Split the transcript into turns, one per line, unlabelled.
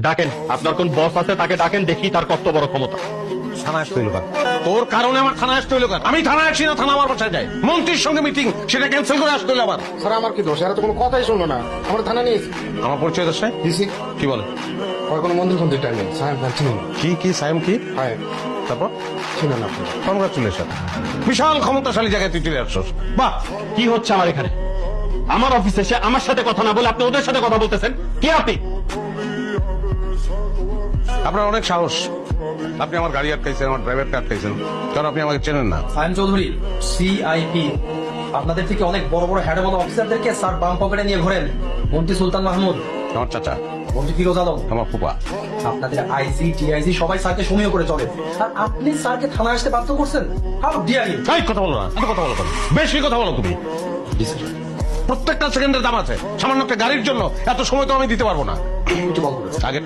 ডাকেন, আপনার কোন বস আছে তাকে ডাকেন, দেখি তার কত বড় ক্ষমতা।
থানায় আসতে হইলো কেন? তোর কারণে আমার থানায় আসতে হইলো কেন? আমি থানায় আসি না, থানা আমার বাসায় যায়। মন্ত্রীর সঙ্গে মিটিং, সেটা ক্যান্সেল করে আসতে হইলো আবার।
স্যার আমার কি দোষ? এরা তো কোনো কথাই শুনলো না, আমার থানা নিয়েছি।
আমার পরিচয় দোষ নাই?
দিছি
কি বলে?
আর কোনো মন্দির ফন্দির টাইম নেই। সাহেব ভাই চিনুন।
কি সাইম কি?
হ্যাঁ
তারপর
চিনেন আপনি।
কনগ্রাচুলেশন, বিশাল ক্ষমতাশালী জায়গায় তুই চলে আসছস।
বাহ, কি হচ্ছে আমার এখানে? আমার অফিসে এসে আমার সাথে কথা না বলে আপনি ওদের সাথে কথা বলতেছেন, কে আপনি?
আপনার অনেক সাহস, আপনি আমার গাড়ি আটকাইছেন, আমার ড্রাইভারকে আটকাইছেন, কারণ আপনি আমাকে চেনেন না।
সায়েম চৌধুরী, সিআইপি, আপনাদের থেকে অনেক বড় বড় হ্যাডেবল অফিসারদেরকে স্যার বাম পকেটে নিয়ে ঘোরেন। মন্ত্রী সুলতান মাহমুদ,
আমার চাচা,
মন্ত্রী ফিরোজ আলম,
আমার ফুপা।
আপনাদের আইজি টিআইজি সবাই স্যারকে সমীহ করে চলে, আর আপনি স্যারকে থানায় আসতে বাধ্য করছেন। How dare you!
এই কথা বলো না, এত কথা বলো কেন? বেশি কথা বলো তুমি। প্রত্যেকটা সেকেন্ডের দাম আছে, সামান্য একটা গাড়ির জন্য এত সময় তো আমি দিতে পারবো না।
একটু বলবো
আগে